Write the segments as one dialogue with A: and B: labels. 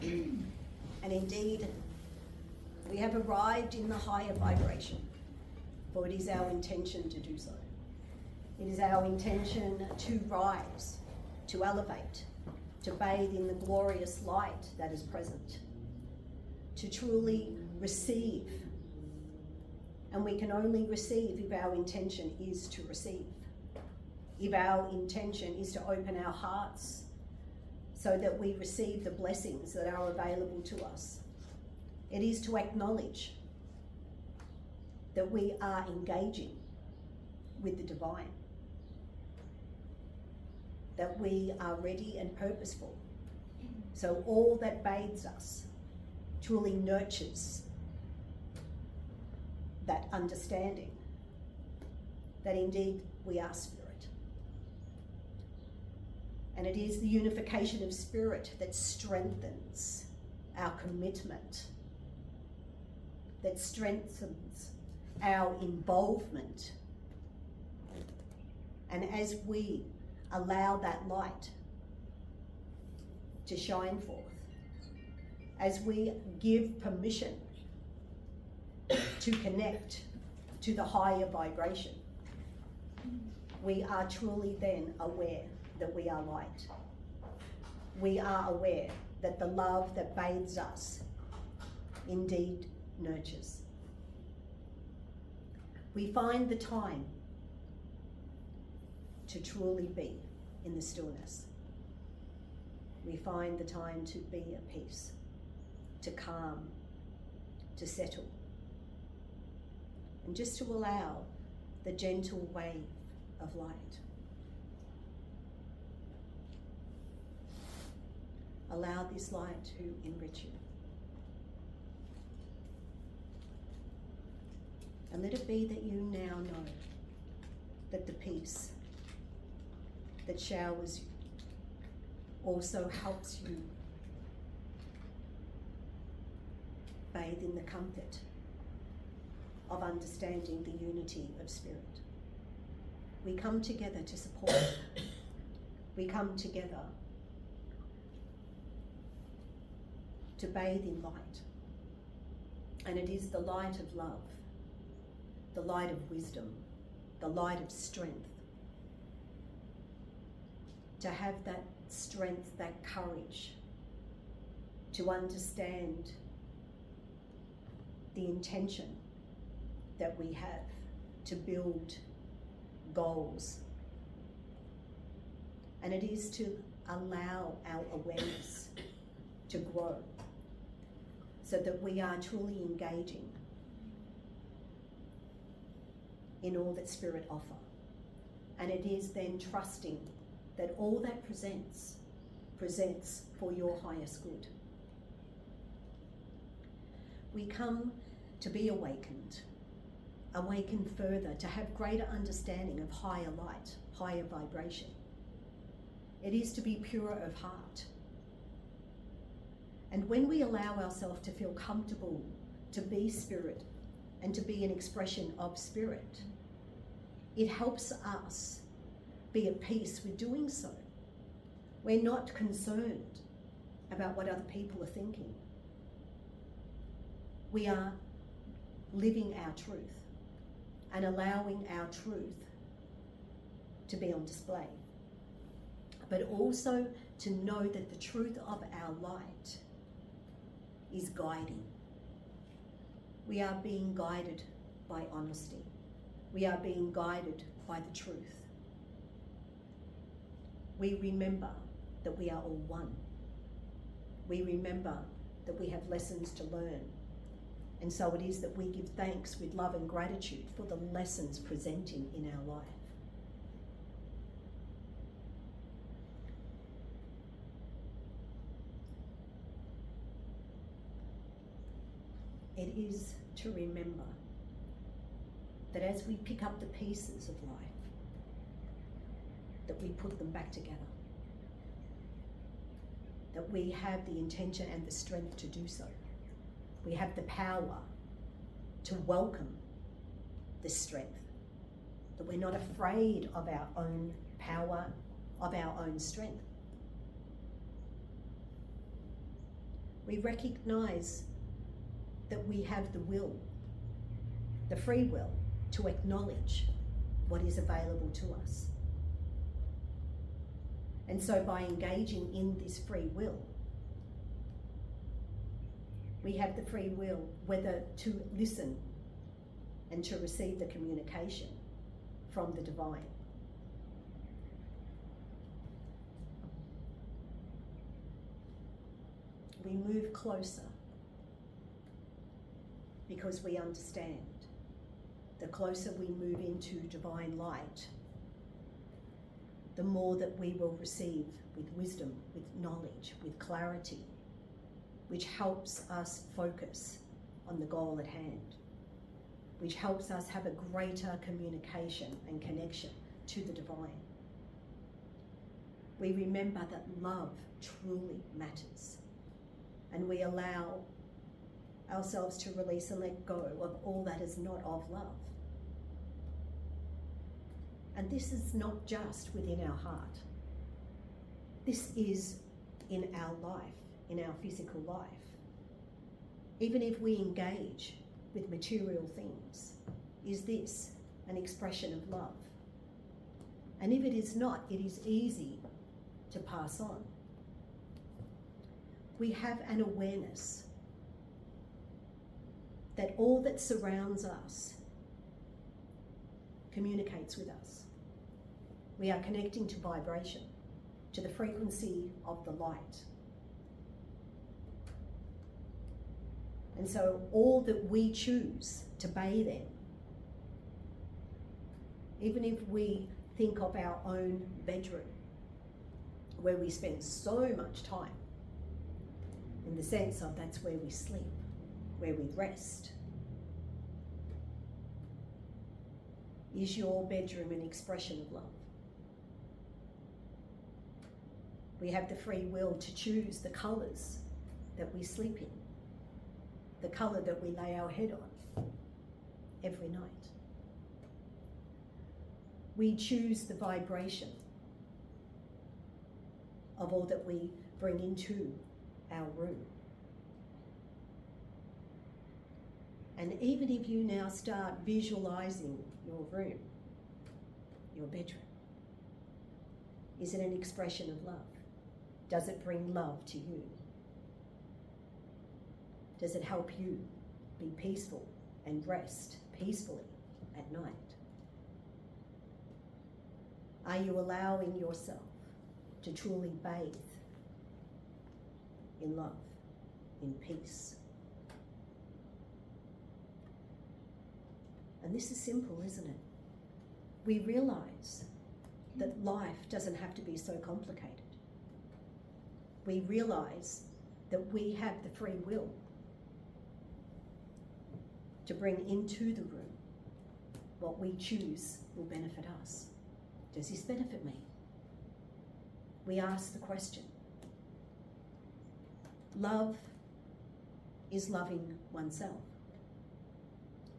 A: And indeed, we have arrived in the higher vibration, for it is our intention to do so. It is our intention to rise, to elevate, to bathe in the glorious light that is present, to truly receive. And we can only receive if our intention is to receive. If our intention is to open our hearts so that we receive the blessings that are available to us. It is to acknowledge that we are engaging with the divine, that we are ready and purposeful. So all that bathes us truly nurtures that understanding that indeed we are spirit. And it is the unification of spirit that strengthens our commitment, that strengthens our involvement. And as we allow that light to shine forth, as we give permission to connect to the higher vibration, we are truly then aware that we are light. We are aware that the love that bathes us indeed nurtures. We find the time to truly be in the stillness. We find the time to be at peace, to calm, to settle, and just to allow the gentle wave of light. Allow this light to enrich you. And let it be that you now know that the peace that showers you also helps you bathe in the comfort of understanding the unity of spirit. We come together to support. We come together to bathe in light. And it is the light of love, the light of wisdom, the light of strength. To have that strength, that courage, to understand the intention that we have to build goals. And it is to allow our awareness to grow so that we are truly engaging in all that Spirit offer. And it is then trusting that all that presents for your highest good. We come to be awakened further, to have greater understanding of higher light, higher vibration. It is to be pure of heart. And when we allow ourselves to feel comfortable to be spirit and to be an expression of spirit, it helps us be at peace with doing so. We're not concerned about what other people are thinking. We are living our truth and allowing our truth to be on display, but also to know that the truth of our light is guiding. We are being guided by honesty. We are being guided by the truth. We remember that we are all one. We remember that we have lessons to learn. And so it is that we give thanks with love and gratitude for the lessons presenting in our life. It is to remember that as we pick up the pieces of life, that we put them back together. That we have the intention and the strength to do so. We have the power to welcome this strength. That we're not afraid of our own power, of our own strength. We recognize that we have the will, the free will, to acknowledge what is available to us. And so by engaging in this free will, we have the free will whether to listen and to receive the communication from the divine. We move closer because we understand. The closer we move into divine light, the more that we will receive with wisdom, with knowledge, with clarity, which helps us focus on the goal at hand, which helps us have a greater communication and connection to the divine. We remember that love truly matters, and we allow ourselves to release and let go of all that is not of love. And this is not just within our heart. This is in our life, in our physical life. Even if we engage with material things, is this an expression of love? And if it is not, it is easy to pass on. We have an awareness that all that surrounds us communicates with us. We are connecting to vibration, to the frequency of the light. And so all that we choose to bathe in, even if we think of our own bedroom, where we spend so much time, in the sense of that's where we sleep, where we rest. Is your bedroom an expression of love? We have the free will to choose the colours that we sleep in, the colour that we lay our head on every night. We choose the vibration of all that we bring into our room. And even if you now start visualising your room, your bedroom, is it an expression of love? Does it bring love to you? Does it help you be peaceful and rest peacefully at night? Are you allowing yourself to truly bathe in love, in peace? And this is simple, isn't it? We realise that life doesn't have to be so complicated. We realise that we have the free will to bring into the room what we choose will benefit us. Does this benefit me? We ask the question. Love is loving oneself.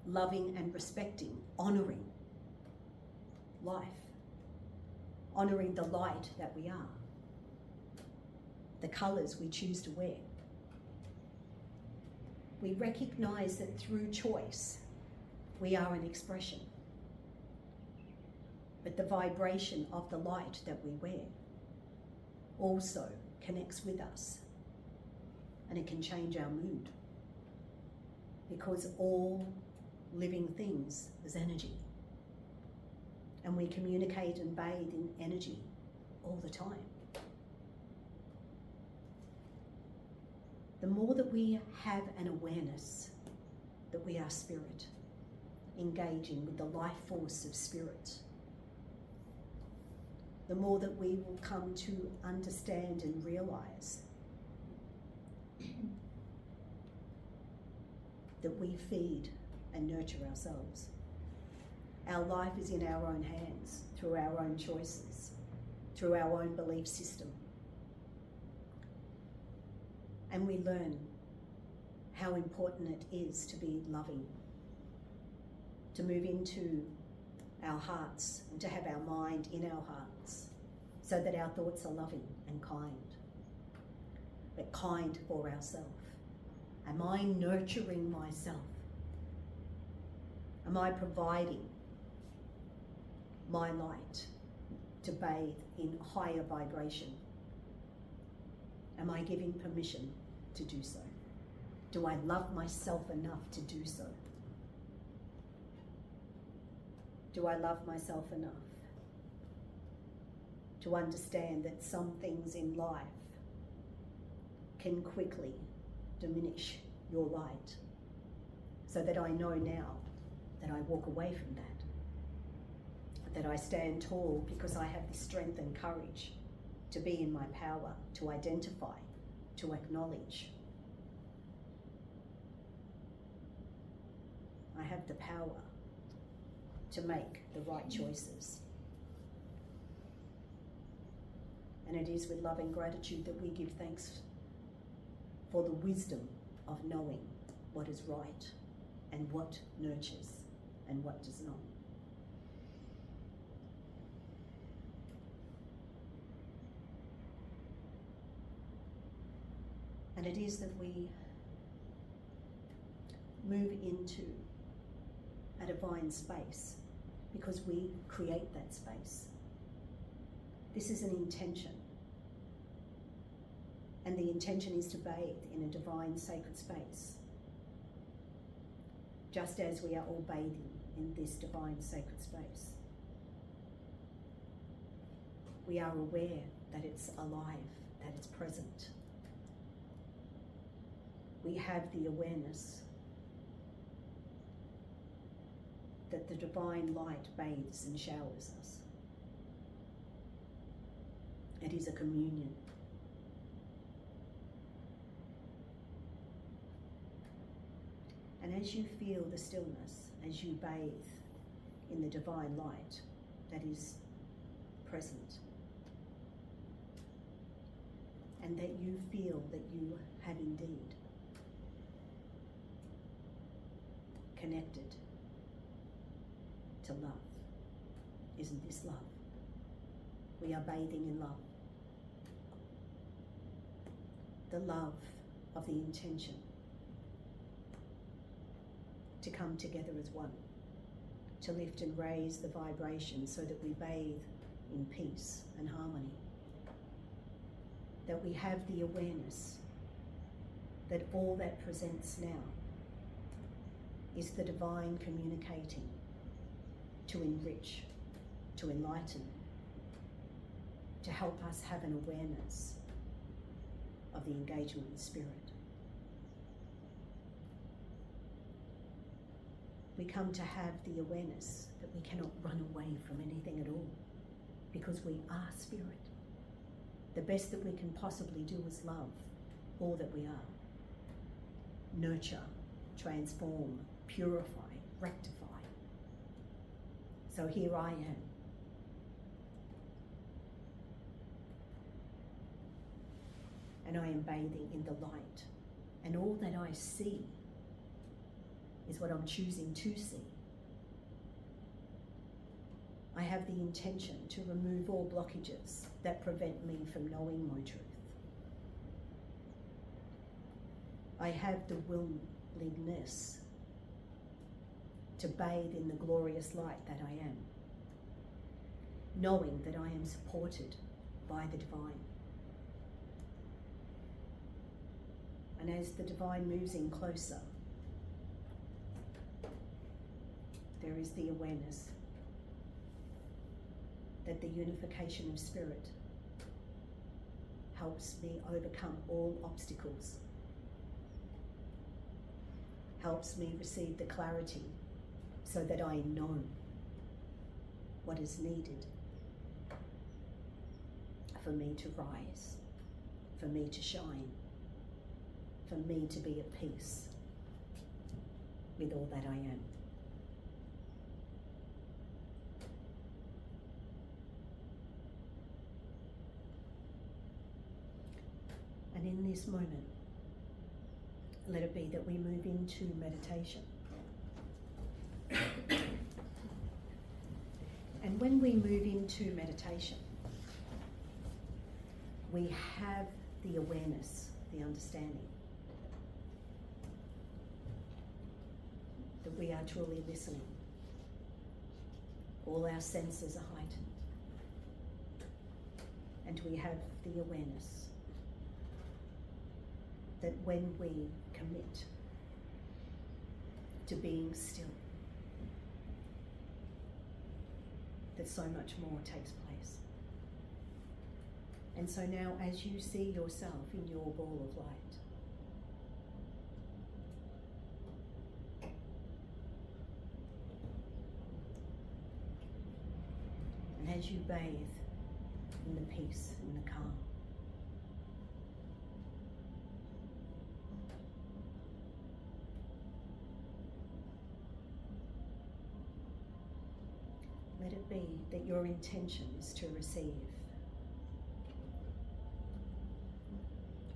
A: Loving and respecting, honouring life. Honouring the light that we are. The colours we choose to wear. We recognise that through choice, we are an expression. But the vibration of the light that we wear also connects with us, and it can change our mood, because all living things is energy, and we communicate and bathe in energy all the time. The more that we have an awareness that we are spirit, engaging with the life force of spirit, the more that we will come to understand and realise that we feed and nurture ourselves. Our life is in our own hands, through our own choices, through our own belief system. And we learn how important it is to be loving, to move into our hearts and to have our mind in our hearts so that our thoughts are loving and kind. but kind for ourselves? Am I nurturing myself? Am I providing my light to bathe in higher vibration? Am I giving permission to do so? Do I love myself enough to do so? Do I love myself enough to understand that some things in life can quickly diminish your light, so that I know now that I walk away from that I stand tall because I have the strength and courage to be in my power, to identify, to acknowledge. I have the power to make the right choices. And it is with love and gratitude that we give thanks for the wisdom of knowing what is right and what nurtures and what does not. And it is that we move into a divine space because we create that space. This is an intention. And the intention is to bathe in a divine sacred space, just as we are all bathing in this divine sacred space. We are aware that it's alive, that it's present. We have the awareness that the divine light bathes and showers us. It is a communion. And as you feel the stillness, as you bathe in the divine light that is present, and that you feel that you have indeed connected to love. Isn't this love? We are bathing in love. The love of the intention to come together as one, to lift and raise the vibration so that we bathe in peace and harmony. That we have the awareness that all that presents now is the divine communicating to enrich, to enlighten, to help us have an awareness of the engagement with spirit. We come to have the awareness that we cannot run away from anything at all, because we are spirit. The best that we can possibly do is love all that we are. Nurture, transform, purify, rectify. So here I am. And I am bathing in the light. And all that I see is what I'm choosing to see. I have the intention to remove all blockages that prevent me from knowing my truth. I have the willingness to bathe in the glorious light that I am, knowing that I am supported by the divine. And as the divine moves in closer, there is the awareness that the unification of spirit helps me overcome all obstacles, helps me receive the clarity so that I know what is needed for me to rise, for me to shine, for me to be at peace with all that I am. And in this moment, let it be that we move into meditation. And when we move into meditation, we have the awareness, the understanding that we are truly listening. All our senses are heightened, and we have the awareness that when we commit to being still, that so much more takes place. And so now, as you see yourself in your ball of light, and as you bathe in the peace and the calm, let it be that your intention is to receive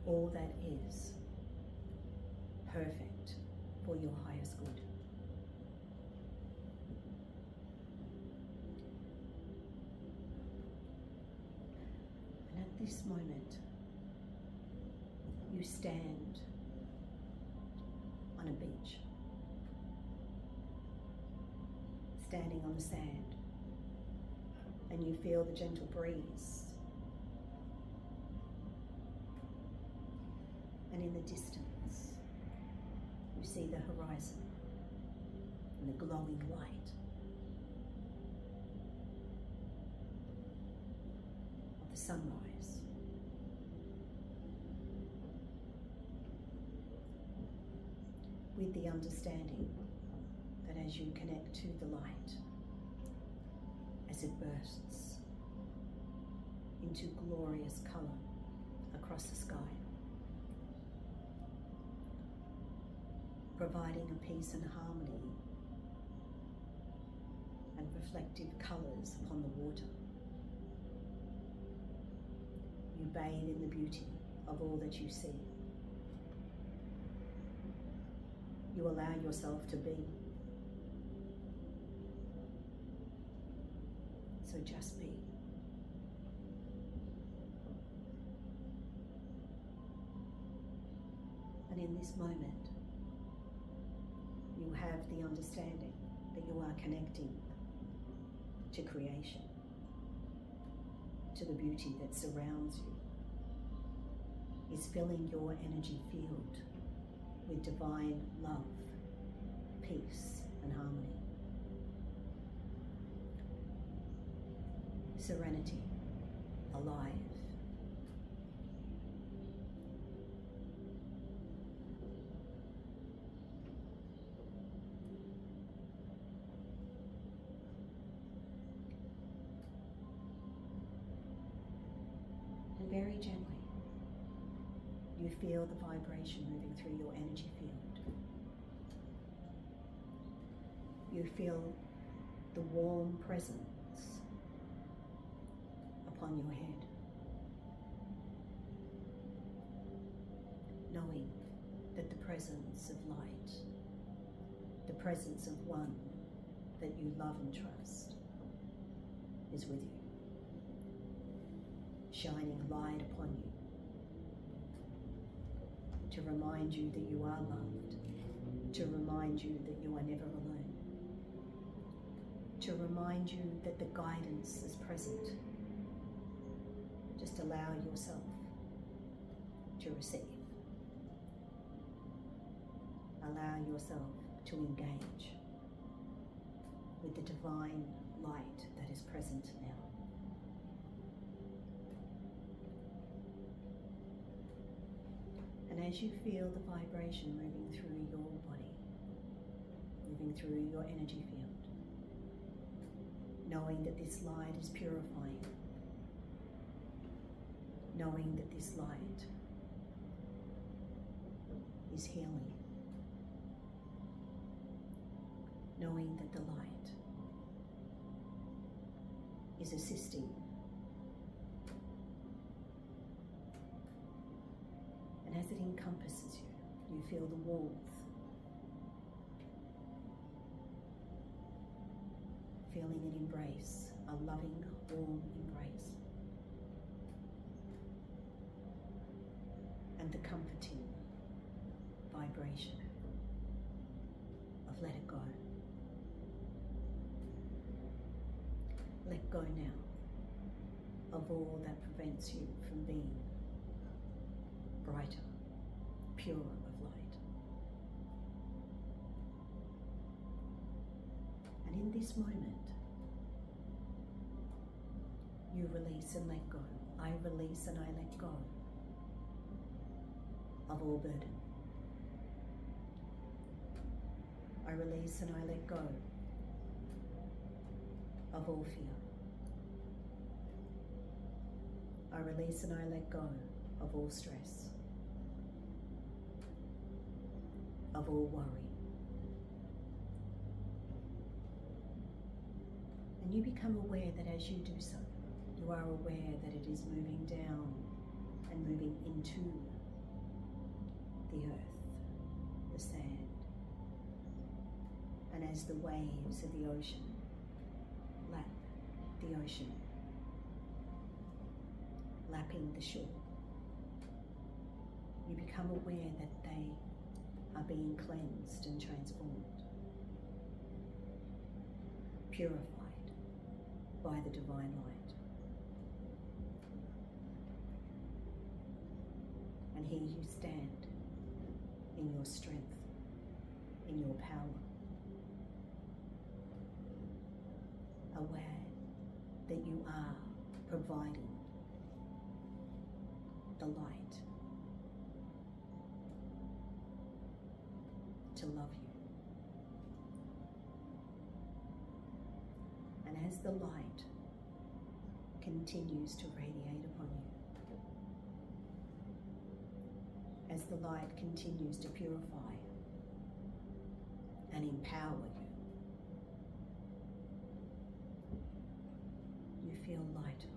A: all that is perfect for your highest good. And at this moment, you stand on a beach, standing on the sand, and you feel the gentle breeze. And in the distance, you see the horizon and the glowing light of the sunrise. With the understanding that as you connect to the light, as it bursts into glorious colour across the sky, providing a peace and harmony and reflective colours upon the water. You bathe in the beauty of all that you see. You allow yourself to be. So just be. And in this moment, you have the understanding that you are connecting to creation, to the beauty that surrounds you, is filling your energy field with divine love, peace, and harmony. Serenity, alive. And very gently, you feel the vibration moving through your energy field. You feel the warm presence upon your head, knowing that the presence of light, the presence of one that you love and trust, is with you, shining light upon you to remind you that you are loved, to remind you that you are never alone, to remind you that the guidance is present. Just allow yourself to receive. Allow yourself to engage with the divine light that is present now. And as you feel the vibration moving through your body, moving through your energy field, knowing that this light is purifying, knowing that this light is healing, knowing that the light is assisting, and as it encompasses you, you feel the warmth, feeling an embrace, a loving, warm embrace. and the comforting vibration of let it go. Let go now of all that prevents you from being brighter, purer of light. And in this moment, you release and let go. I release and I let go of all burden. I release and I let go of all fear. I release and I let go of all stress, of all worry. And you become aware that as you do so, you are aware that it is moving down and moving into the earth, the sand. And as the waves of the ocean lap the ocean, lapping the shore, you become aware that they are being cleansed and transformed, purified by the divine light. And here you stand in your strength, in your power, aware that you are providing the light to love you. And as the light continues to radiate upon you, as the light continues to purify and empower you, you feel lighter.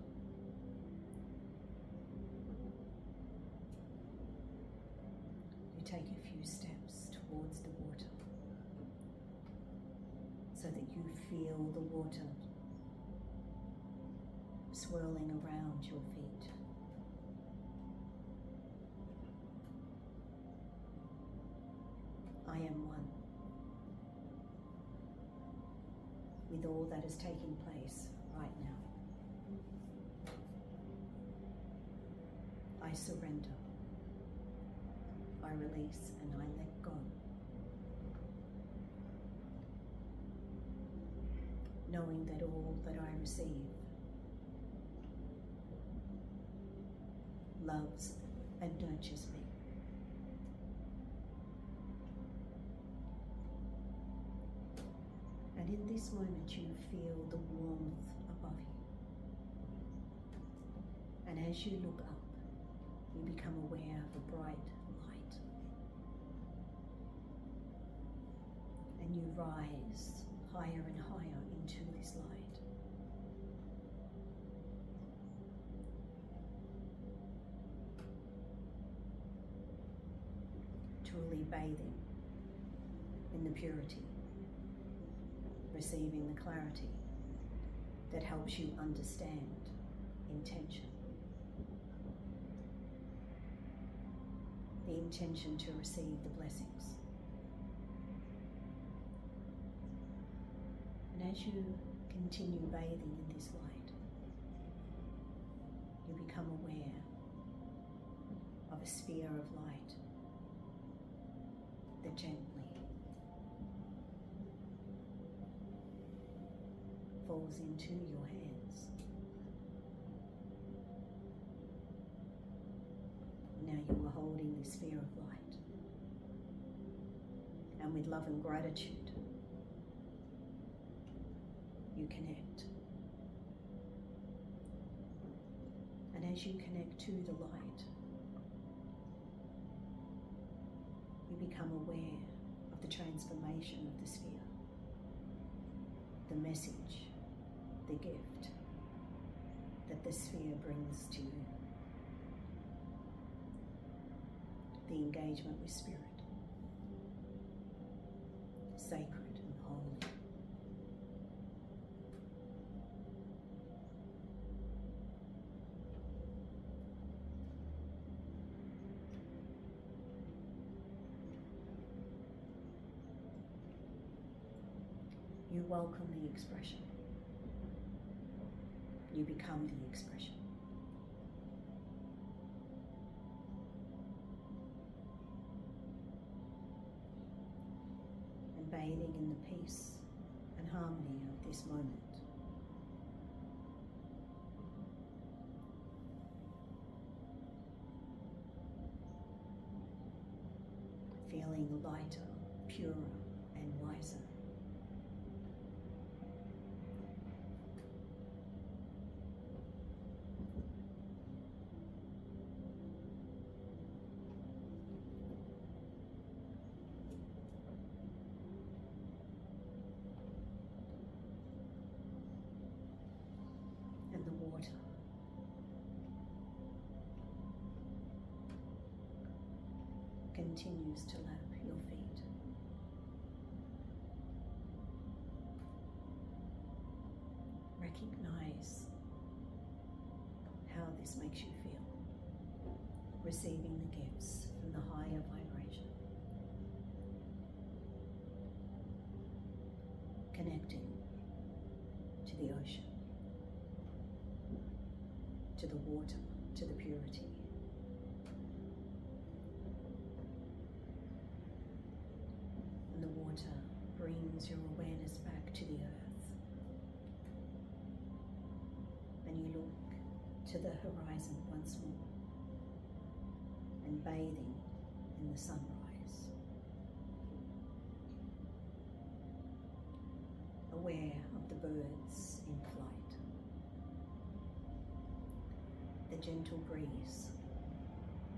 A: You take a few steps towards the water so that you feel the water swirling around your feet. I am one with all that is taking place right now. I surrender, I release, and I let go. Knowing that all that I receive loves and nurtures me. And in this moment you feel the warmth above you. And as you look up, you become aware of a bright light. And you rise higher and higher into this light. Truly bathing in the purity, receiving the clarity that helps you understand intention. The intention to receive the blessings. And as you continue bathing in this light, you become aware of a sphere of light that gently falls into your hands. Now you are holding this sphere of light, and with love and gratitude you connect. And as you connect to the light, you become aware of the transformation of the sphere, the message, the gift that the sphere brings to you, the engagement with spirit, sacred and holy. You welcome the expression. You become the expression. And bathing in the peace and harmony of this moment. Feeling lighter, purer, and wiser. And the water. Continues to lap your feet. Recognize how this makes you feel, receiving the gifts from the higher vibration, connecting to the ocean, to the water, to the purity. And the water brings your awareness back to the earth. And you look to the horizon once more and bathing in the sunrise. Aware of the birds in flight. The gentle breeze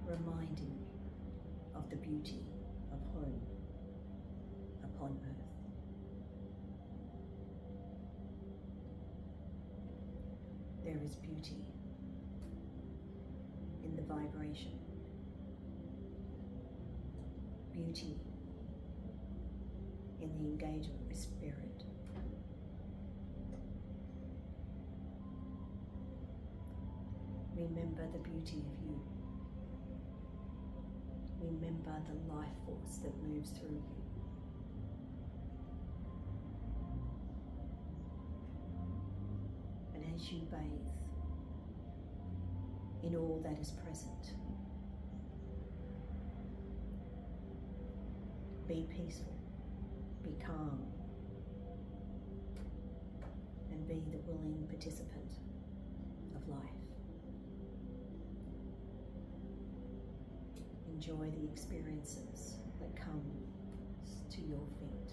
A: reminding of the beauty of home upon earth. There is beauty in the vibration, beauty in the engagement with spirit. Remember the beauty of you. Remember the life force that moves through you. And as you bathe in all that is present, be peaceful, be calm, and be the willing participant of life. Enjoy the experiences that come to your feet.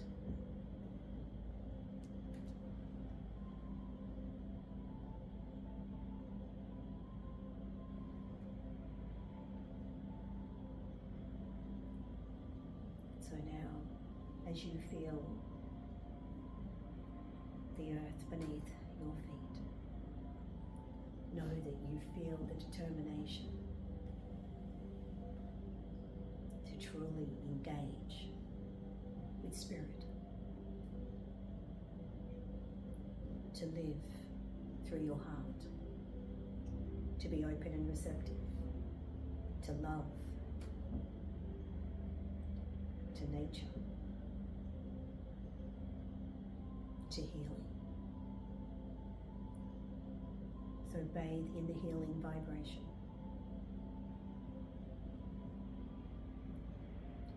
A: So now, as you feel the earth beneath your feet, know that you feel the determination to truly engage with spirit, to live through your heart, to be open and receptive, to love, to nature, to healing. So bathe in the healing vibration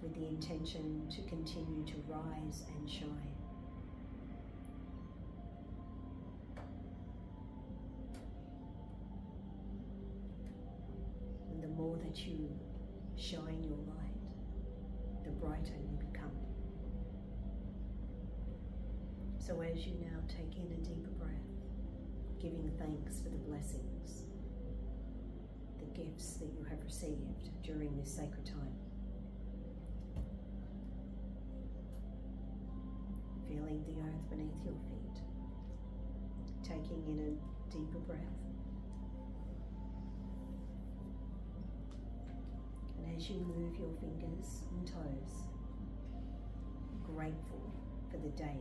A: with the intention to continue to rise and shine. And the more that you shine your light, the brighter you become. So as you now take in a deeper breath, giving thanks for the blessings, the gifts that you have received during this sacred time, feeling the earth beneath your feet, taking in a deeper breath. And as you move your fingers and toes, grateful for the day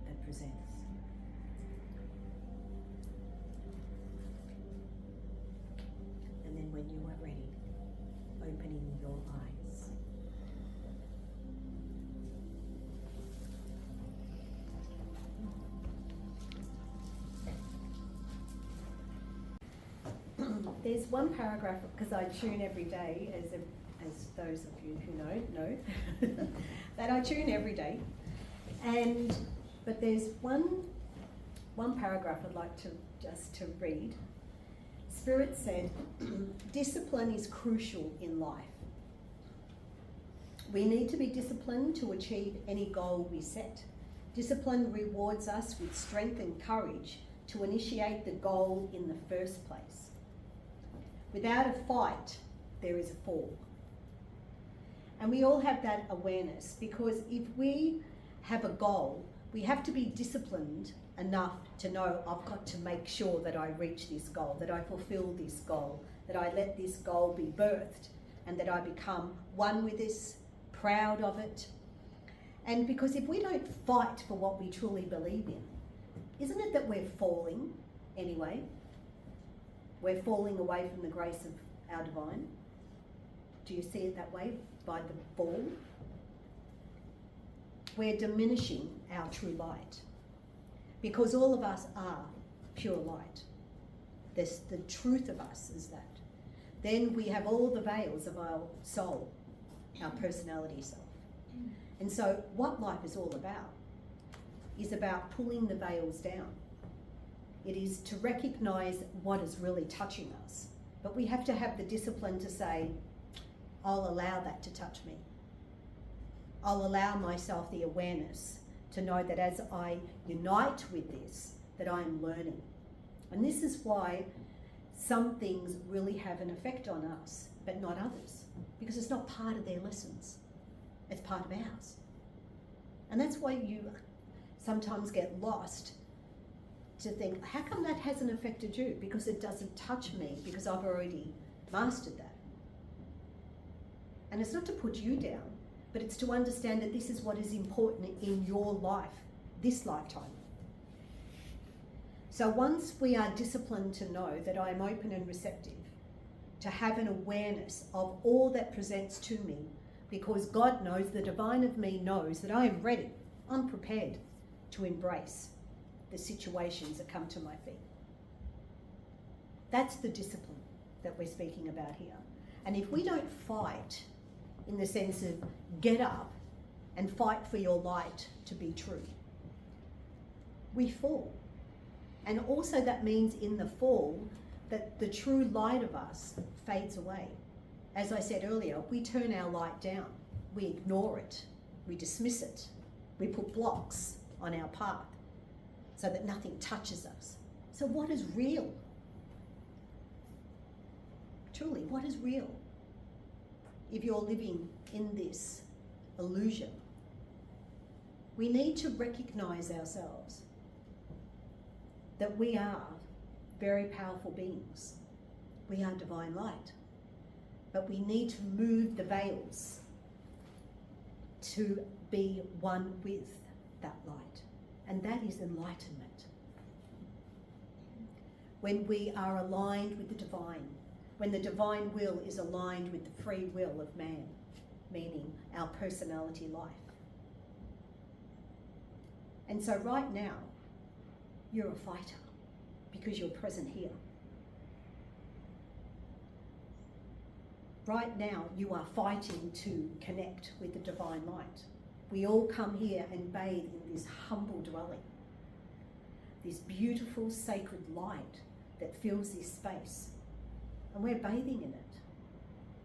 A: that presents. And then when you are ready, opening your eyes.
B: There's one paragraph, because I tune every day, as those of you who know, that I tune every day. But there's one paragraph I'd like to read. Spirit said, discipline is crucial in life. We need to be disciplined to achieve any goal we set. Discipline rewards us with strength and courage to initiate the goal in the first place. Without a fight, there is a fall. And we all have that awareness, because if we have a goal, we have to be disciplined enough to know I've got to make sure that I reach this goal, that I fulfill this goal, that I let this goal be birthed, and that I become one with this, proud of it. And because if we don't fight for what we truly believe in, isn't it that we're falling anyway? We're falling away from the grace of our divine. Do you see it that way, by the fall? We're diminishing our true light, because all of us are pure light. The truth of us is that. Then we have all the veils of our soul, our personality self. And so what life is all about is about pulling the veils down. It is to recognise what is really touching us. But we have to have the discipline to say, I'll allow that to touch me. I'll allow myself the awareness to know that as I unite with this, that I'm learning. And this is why some things really have an effect on us, but not others, because it's not part of their lessons. It's part of ours. And that's why you sometimes get lost to think, how come that hasn't affected you? Because it doesn't touch me, because I've already mastered that. And it's not to put you down, but it's to understand that this is what is important in your life, this lifetime. So once we are disciplined to know that I am open and receptive, to have an awareness of all that presents to me, because God knows, the divine of me knows that I am ready, I'm prepared to embrace the situations that come to my feet. That's the discipline that we're speaking about here. And if we don't fight in the sense of get up and fight for your light to be true, we fall. And also that means in the fall that the true light of us fades away. As I said earlier, we turn our light down, we ignore it, we dismiss it, we put blocks on our path so that nothing touches us. So what is real? Truly, what is real? If you're living in this illusion, we need to recognize ourselves that we are very powerful beings. We are divine light. But we need to move the veils to be one with that light. And that is enlightenment. When we are aligned with the divine, when the divine will is aligned with the free will of man, meaning our personality life. And so right now, you're a fighter because you're present here. Right now, you are fighting to connect with the divine light. We all come here and bathe in this humble dwelling, this beautiful sacred light that fills this space. And we're bathing in it.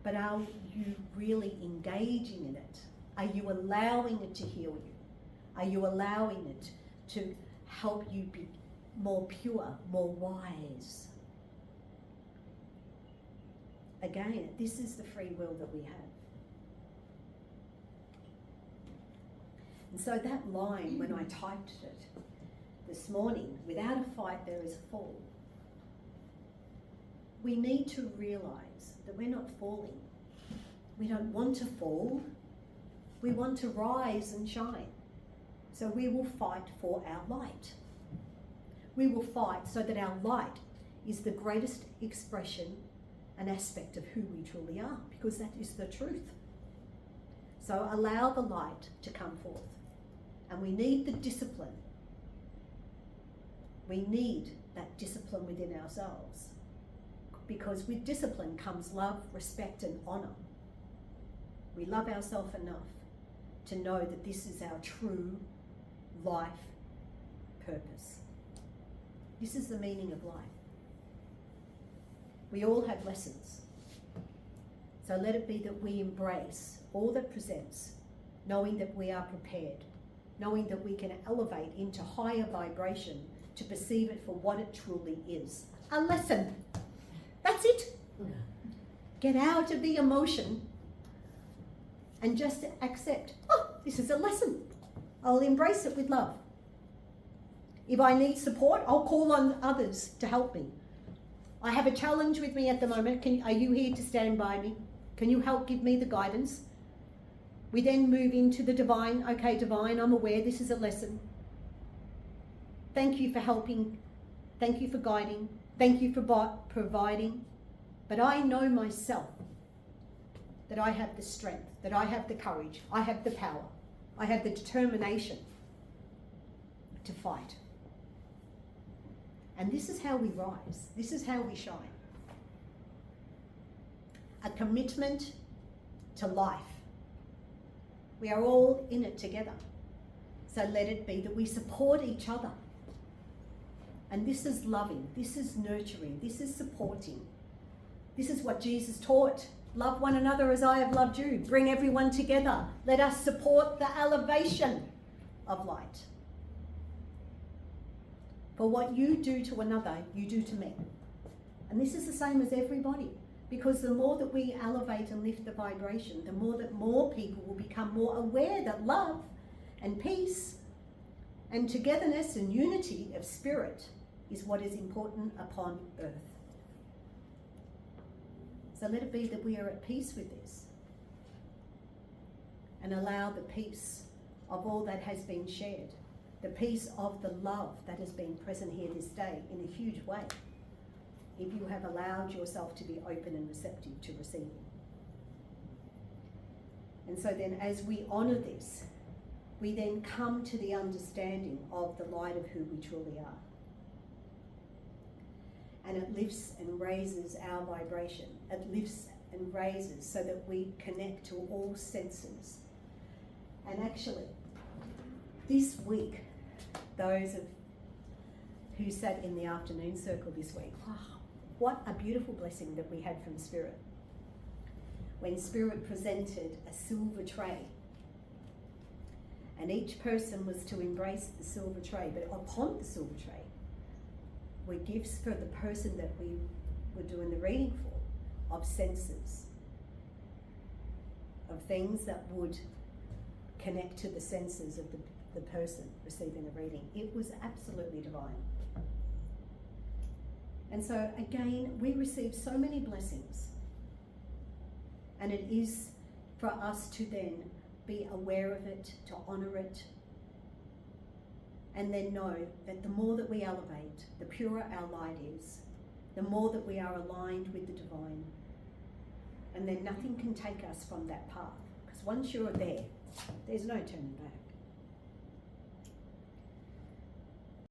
B: But are you really engaging in it? Are you allowing it to heal you? Are you allowing it to help you be more pure, more wise? Again, this is the free will that we have. And so that line, when I typed it this morning, without a fight there is a fall. We need to realise that we're not falling. We don't want to fall. We want to rise and shine. So we will fight for our light. We will fight so that our light is the greatest expression an aspect of who we truly are, because that is the truth. So allow the light to come forth. And we need the discipline. We need that discipline within ourselves. because with discipline comes love, respect, and honour. We love ourselves enough to know that this is our true life purpose. This is the meaning of life. We all have lessons. So let it be that we embrace all that presents, knowing that we are prepared, knowing that we can elevate into higher vibration to perceive it for what it truly is. A lesson. That's it. Get out of the emotion and just accept, oh, this is a lesson. I'll embrace it with love. If I need support, I'll call on others to help me. I have a challenge with me at the moment. Are you here to stand by me? Can you help give me the guidance? We then move into the divine. Okay, divine, I'm aware this is a lesson. Thank you for helping. Thank you for guiding. Thank you for providing. But I know myself that I have the strength, that I have the courage, I have the power, I have the determination to fight. And this is how we rise. This is how we shine. A commitment to life. We are all in it together. So let it be that we support each other. And this is loving, this is nurturing, this is supporting. This is what Jesus taught. Love one another as I have loved you. Bring everyone together. Let us support the elevation of light. For what you do to another, you do to me. And this is the same as everybody. Because the more that we elevate and lift the vibration, the more that more people will become more aware that love and peace and togetherness and unity of spirit is what is important upon earth. So let it be that we are at peace with this and allow the peace of all that has been shared, the peace of the love that has been present here this day in a huge way, if you have allowed yourself to be open and receptive to receiving. And so then as we honour this, we then come to the understanding of the light of who we truly are. And it lifts and raises our vibration. It lifts and raises so that we connect to all senses. And actually, this week, those who sat in the afternoon circle this week, wow, what a beautiful blessing that we had from Spirit. When Spirit presented a silver tray, and each person was to embrace the silver tray, but upon the silver tray were gifts for the person that we were doing the reading for, of senses, of things that would connect to the senses of the person receiving the reading. It was absolutely divine. And so again, we receive so many blessings, and it is for us to then be aware of it, to honour it, and then know that the more that we elevate, the purer our light is, the more that we are aligned with the divine, and then nothing can take us from that path. Because once you're there, there's no turning back.